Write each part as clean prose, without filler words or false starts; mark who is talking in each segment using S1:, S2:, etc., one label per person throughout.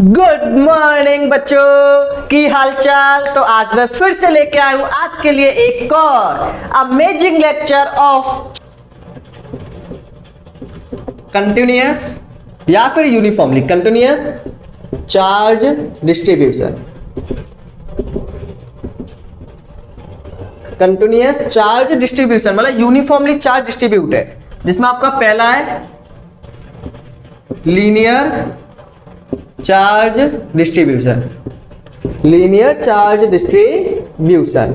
S1: Good morning बच्चों, की हालचाल। तो आज मैं फिर से लेके आया हूं आपके लिए एक और अमेजिंग लेक्चर ऑफ कंटिन्यूअस या फिर uniformly continuous charge distribution. Continuous charge distribution मतलब यूनिफॉर्मली चार्ज डिस्ट्रीब्यूट है, जिसमें आपका पहला है linear charge distribution. Linear charge distribution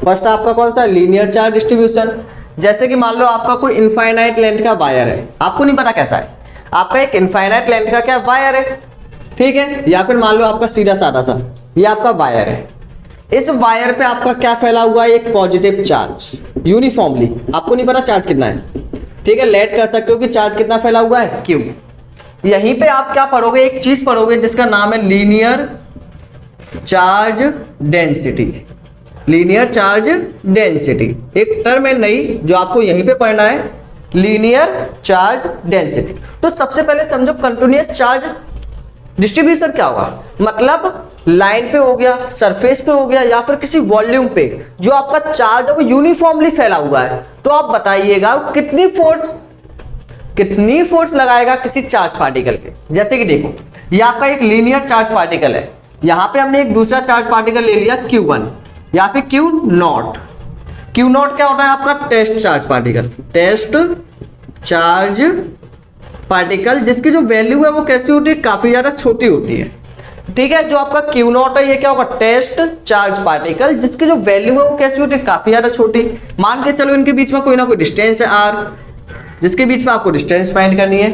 S1: first आपका कौन सा लीनियर चार्ज डिस्ट्रीब्यूशन। जैसे कि मान लो आपका कोई इनफाइनाइट लेंथ का वायर है, आपको नहीं पता कैसा है, आपका एक इनफाइनाइट लेंथ का क्या वायर है, ठीक है। या फिर मान लो आपका सीधा साधा सा ये आपका वायर है, इस वायर पे आपका क्या फैला हुआ है, एक पॉजिटिव चार्ज यूनिफॉर्मली। आपको नहीं पता चार्ज कितना है, ठीक है। लेट कर सकते हो कि चार्ज कितना फैला हुआ है, क्यों। यहीं पे आप क्या पढ़ोगे, एक चीज पढ़ोगे जिसका नाम है linear charge density. Linear charge density एक टर्म है नई जो आपको यहीं पे पढ़ना है, लीनियर चार्ज डेंसिटी। तो सबसे पहले समझो कंटिन्यूअस चार्ज डिस्ट्रीब्यूशन क्या होगा। मतलब लाइन पे हो गया, सरफेस पे हो गया, या फिर किसी वॉल्यूम पे जो आपका चार्ज है वो यूनिफॉर्मली फैला हुआ है। तो आप बताइएगा कितनी फोर्स लगाएगा किसी चार्ज पार्टिकल पे। जैसे कि देखो ये आपका एक लीनियर चार्ज पार्टिकल है, यहां पे हमने एक दूसरा चार्ज पार्टिकल ले लिया Q1 या फिर Q0। Q0 क्या होता है आपका test charge particle, test charge particle, जिसकी जो वैल्यू है वो कैसी होती है, काफी ज्यादा छोटी होती है, ठीक है। जो आपका Q0 है ये क्या होगा, टेस्ट चार्ज पार्टिकल, जिसकी जो वैल्यू है वो कैसी होती है, काफी ज्यादा छोटी। मान के चलो इनके बीच में कोई ना कोई डिस्टेंस है R, जिसके बीच में आपको डिस्टेंस फाइंड करनी है,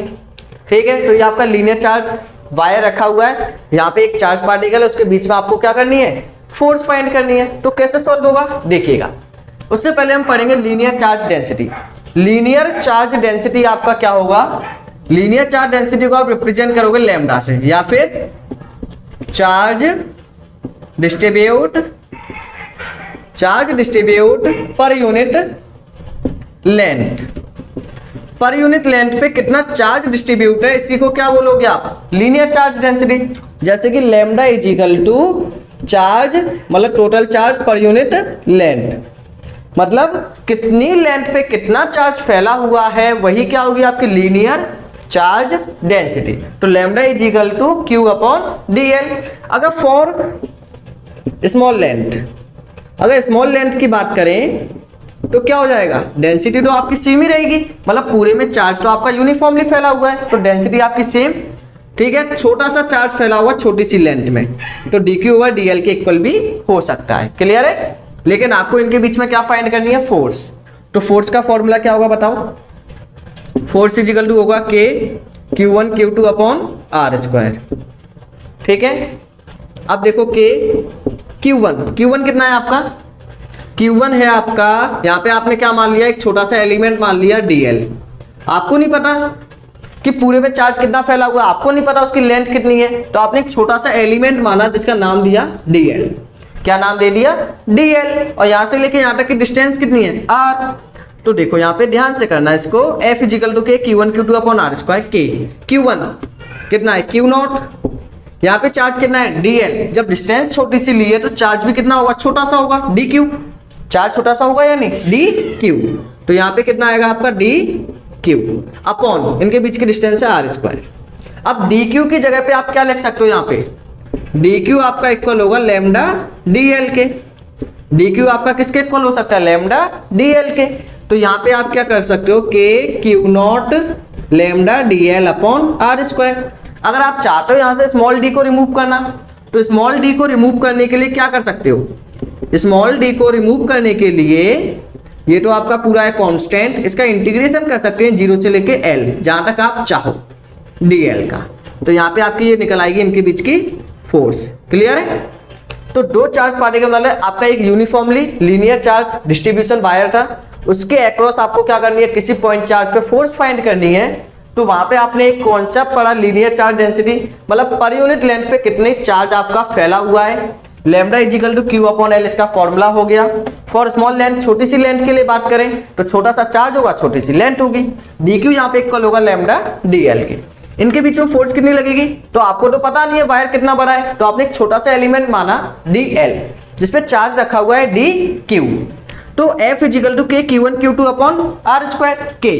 S1: ठीक है। तो ये आपका लीनियर चार्ज वायर रखा हुआ है, यहाँ पे एक चार्ज पार्टिकल है, उसके बीच में आपको क्या करनी है, फोर्स फाइंड करनी है। तो कैसे सॉल्व होगा देखिएगा। उससे पहले हम पढ़ेंगे linear charge density. Linear charge density आपका क्या होगा, लीनियर चार्ज डेंसिटी को आप रिप्रेजेंट करोगे लैम्डा से, या फिर चार्ज डिस्ट्रीब्यूट पर यूनिट लेंथ। पर यूनिट लेंथ पे कितना चार्ज डिस्ट्रीब्यूट है, इसी को क्या बोलोगे आप, लीनियर चार्ज डेंसिटी। जैसे कि lambda is equal to charge मतलब टोटल चार्ज पर यूनिट लेंथ, मतलब कितनी लेंथ पे कितना चार्ज फैला हुआ है, वही क्या होगी आपकी लीनियर चार्ज डेंसिटी। तो lambda is equal to Q upon DL। अगर फॉर स्मॉल लेंथ, अगर स्मॉल लेंथ की बात करें तो क्या हो जाएगा, डेंसिटी तो आपकी सेम ही रहेगी, मतलब पूरे में चार्ज तो आपका यूनिफॉर्मली फैला हुआ है, तो डेंसिटी आपकी सेम, ठीक है। छोटा सा चार्ज फैला हुआ छोटी सी लेंथ में, तो dq ओवर dl के इक्वल भी हो सकता है, क्लियर है। लेकिन आपको इनके बीच में क्या फाइंड करनी है, फोर्स। तो फोर्स का फॉर्मूला क्या होगा बताओ, फोर्स इज इक्वल टू होगा K Q1 Q2 upon R square, ठीक है। अब देखो Q1 कितना है आपका, Q1 है आपका, यहाँ पे आपने क्या मान लिया, एक छोटा सा एलिमेंट मान लिया DL। आपको नहीं पता कि पूरे में चार्ज कितना फैला हुआ है, आपको नहीं पता उसकी लेंथ कितनी है, तो आपने एक छोटा सा एलिमेंट माना जिसका नाम दिया DL। क्या नाम दे दिया, DL। और यहाँ से लेके यहाँ तक की डिस्टेंस कितनी है, R। तो देखो यहाँ पे ध्यान से करना है इसको, F is equal to K Q1 Q2 upon R square K। Q1 कितना है, Q0। यहाँ पे चार्ज कितना है, DL। जब डिस्टेंस छोटी सी ली है तो चार्ज भी कितना होगा, छोटा सा होगा, DQ। चार्ज छोटा सा होगा या नहीं, DQ। तो यहाँ पे कितना आएगा आपका DQ अपॉन इनके बीच की डिस्टेंस है R स्क्वायर। अब DQ की जगह पे आप क्या लिख सकते हो, यहाँ पे DQ आपका इक्वल होगा लैम्डा DL के। DQ आपका किसके इक्वल हो सकता है, लैम्डा DL के। तो यहाँ पे आप क्या कर सकते हो, K Q0 lambda DL upon R square. अगर आप चाहते हो यहाँ से स्मॉल d को रिमूव करना, तो स्मॉल d को रिमूव करने के लिए क्या कर सकते हो, स्मॉल d को रिमूव करने के लिए ये तो आपका पूरा है कांस्टेंट, इसका इंटीग्रेशन कर सकते हैं 0 से लेके L, जहां तक आप चाहो DL का। तो यहाँ पे आपकी ये निकल आएगी इनके बीच की फोर्स, क्लियर है। तो दो चार्ज पार्टिकल मतलब आपका एक uniformly linear charge distribution wire था, उसके अक्रॉस आपको क्या करनी है, किसी पॉइंट चार्ज पे फोर्स फाइंड करनी है। तो वहां पे आपने एक कॉन्सेप्ट पढ़ा लीनियर चार्ज डेंसिटी, मतलब पर यूनिट लेंथ पे कितने चार्ज आपका फैला हुआ है। Lambda is equal to Q upon L इसका फॉर्मूला हो गया। फॉर स्मॉल लेंथ, छोटी सी लेंथ के लिए बात करें तो छोटा सा चार्ज होगा, छोटी सी लेंथ होगी, dq यहाँ पे इक्वल होगा लैम्डा DL के। इनके बीच में फोर्स कितनी लगेगी, तो आपको तो पता नहीं है वायर कितना बड़ा है, तो आपने एक छोटा सा एलिमेंट माना dl जिसपे चार्ज रखा हुआ है dq। तो F इजिकल टू के Q1 Q2 upon R square. के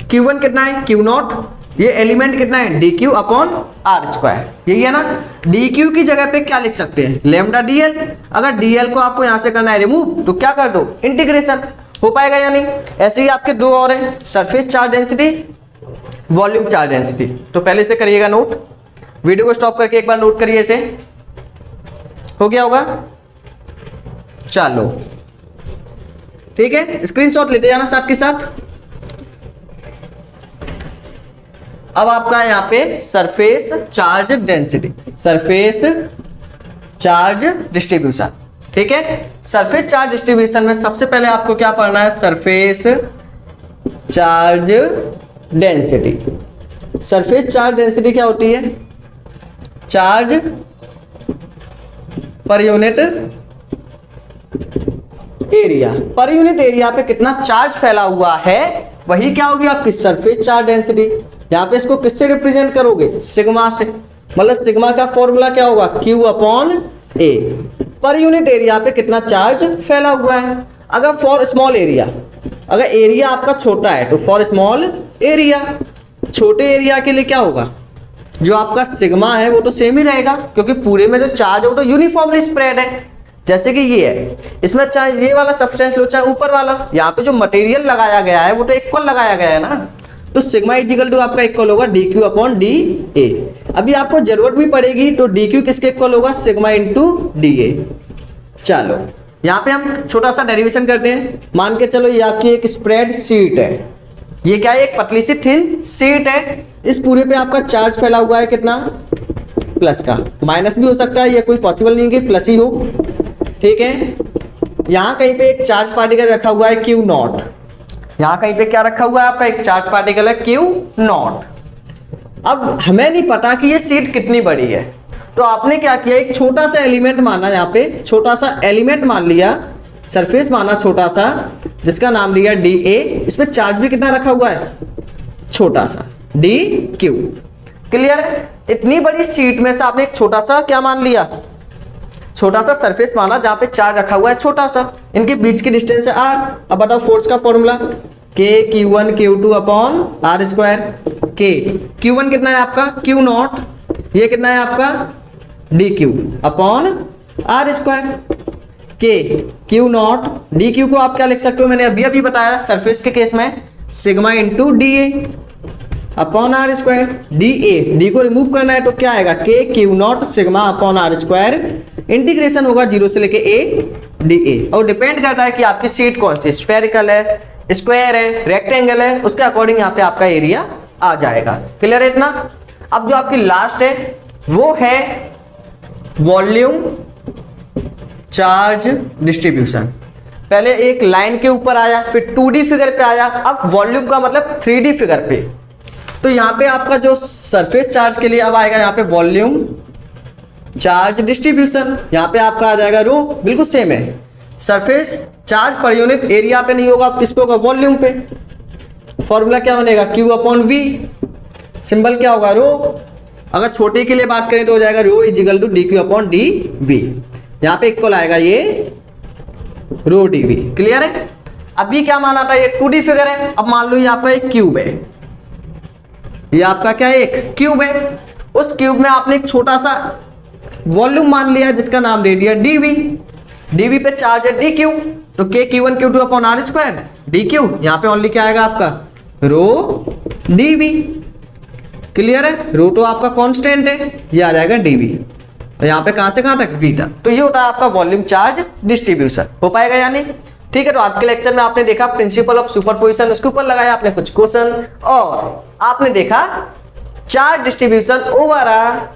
S1: Q1 कितना है Q0, ये एलिमेंट कितना है dq अपॉन आर स्क्वायर, यही है ना। dq की जगह पे क्या लिख सकते हैं लेमडा dl। अगर dl को आपको यहां से करना है रिमूव तो क्या कर दो इंटीग्रेशन, हो पाएगा या नहीं। ऐसे ही आपके दो और हैं, surface charge density, volume charge density. तो पहले से करिएगा नोट, वीडियो को स्टॉप करके एक बार नोट करिए इसे, हो गया होगा। चलो ठीक है, स्क्रीनशॉट लेते जाना साथ के साथ। अब आपका यहां पे surface charge density, surface charge distribution, ठीक है। सरफेस चार्ज डिस्ट्रीब्यूशन में सबसे पहले आपको क्या पढ़ना है, surface charge density. Surface charge density क्या होती है, चार्ज पर unit area, per unit area पे कितना चार्ज फैला हुआ है वही क्या होगी आपकी सरफेस चार्ज डेंसिटी। यहां पे इसको किससे रिप्रेजेंट करोगे, सिग्मा से, मतलब सिग्मा का फॉर्मूला क्या होगा Q upon A। Per unit area पे कितना चार्ज फैला हुआ है। अगर फॉर स्मॉल एरिया, अगर एरिया आपका छोटा है तो फॉर स्मॉल एरिया, छोटे एरिया के लिए क्या होगा, जो आपका सिग्मा है वो तो सेम ही रहेगा क्योंकि पूरे में जो चार्ज है वो तो यूनिफॉर्मली स्प्रेड है। जैसे कि ये है, इसमें चाहे ये वाला सब्सटेंस लो चाहे ऊपर वाला, यहाँ पे जो मटेरियल लगाया गया है वो तो इक्वल लगाया गया है ना। तो सिग्मा इजिकल टू आपका इक्वल होगा dq अपॉन dA। अभी आपको जरूरत भी पड़ेगी तो dq किसके इक्वल होगा, सिग्मा इंटू dA। चलो यहाँ पे हम छोटा सा डेरिवेशन करते हैं। मान के चलो ये आपकी एक स्प्रेड शीट है, ये क्या है एक पतली सी थिन शीट है। इस पूरे पे आपका चार्ज फैला हुआ है कितना, प्लस का, माइनस भी हो सकता है, ये कोई पॉसिबल नहीं कि प्लस ही हो, ठीक है। यहाँ कहीं पे एक चार्ज पार्टिकल रखा हुआ है Q0, यहाँ कहीं पे क्या रखा हुआ है आपका एक चार्ज पार्टिकल है Q0। अब हमें नहीं पता कि ये शीट कितनी बड़ी है, तो आपने क्या किया एक छोटा सा एलिमेंट माना, यहाँ पे छोटा सा एलिमेंट मान लिया, सरफेस माना छोटा सा जिसका नाम लिया dA। इस पे चार्ज भी कितना रखा हुआ है, छोटा सा dQ। क्लियर है, इतनी बड़ी शीट में से आपने एक छोटा सा क्या मान लिया, छोटा सा सरफेस माना जहां पे चार्ज रखा हुआ है छोटा सा, इनके बीच की डिस्टेंस है r। अब बताओ फोर्स का formula K Q1 Q2 upon R square. K Q1 कितना है आपका Q0, ये कितना है आपका dQ upon R square. K Q0 dQ को आप क्या लिख सकते हो, मैंने अभी अभी बताया सरफेस के केस में sigma into dA upon R square. D को रिमूव करना है तो क्या आएगा K Q0 sigma upon R square, integration होगा 0 से लेके a dA। और डिपेंड करता है कि आपकी शीट कौन सी, स्फेरिकल है, स्क्वायर है, रेक्टेंगल है, उसके अकॉर्डिंग यहाँ पे आपका एरिया आ जाएगा। क्लियर है इतना। अब जो आपकी लास्ट है वो है वॉल्यूम चार्ज डिस्ट्रीब्यूशन। पहले एक लाइन के ऊपर आया, फिर 2D फिगर पे आया, अब वॉल्यूम का मतलब 3D फिगर पे। तो यहाँ पे आपका जो सरफेस चार्ज के लिए अब आएगा यहाँ पे वॉल्यूम चार्ज डिस्ट्रीब्यूशन, यहाँ पे आपका आ जाएगा रो, बिल्कुल सेम है। सरफेस चार्ज पर यूनिट एरिया पे नहीं होगा, किस पे होगा, वॉल्यूम पे। फॉर्मूला क्या बनेगा Q अपॉन V, सिंबल क्या होगा रो। अगर छोटे के लिए बात करें तो हो जाएगा rho equal to dQ upon dV। यहाँ पे इक्वल आएगा ये रो dV। क्लियर है। अभी क्या माना था, ये 2D फिगर है। अब मान लो ये आपका एक क्यूब है, ये आपका क्या है एक क्यूब है। उस क्यूब में आपने एक छोटा सा वॉल्यूम मान लिया जिसका नाम दे दिया dV। dV पे चार्ज है dQ, तो K Q1 Q2 upon R square dQ। यहाँ पे ओनली क्या आएगा आपका रो dV। क्लियर है, रो तो आपका कांस्टेंट है, ये आ जाएगा dV। और यहाँ पे कहां से कहां तक, V तक। तो ये होता है आपका वॉल्यूम चार्ज डिस्ट्रीब्यूशन। हो पाएगा या नहीं, ठीक है। तो आज के लेक्चर में आपने देखा प्रिंसिपल ऑफ सुपरपोजिशन, उसके ऊपर लगाया आपने कुछ क्वेश्चन, और आपने देखा charge distribution over a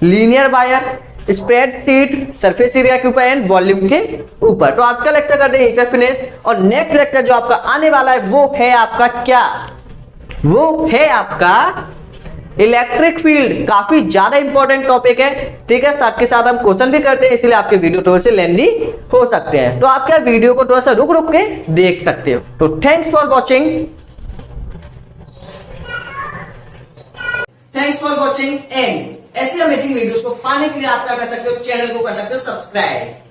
S1: linear wire, spread sheet, surface area के ऊपर एंड वॉल्यूम के ऊपर। तो आज का लेक्चर करते हैं यहीं पे फिनिश, और नेक्स्ट लेक्चर जो आपका आने वाला है वो है आपका क्या, वो है आपका इलेक्ट्रिक फील्ड। काफी ज्यादा इंपॉर्टेंट टॉपिक है, ठीक है। साथ के साथ हम क्वेश्चन भी करते हैं, इसलिए आपके वीडियो थोड़े से लेंदी हो सकते हैं, तो आप क्या वीडियो को थोड़ा सा रुक रुक के देख सकते हो। तो thanks for watching. Thanks for watching and ऐसी अमेजिंग वीडियोस को पाने के लिए आप क्या कर सकते हो, चैनल को कर सकते हो सब्सक्राइब।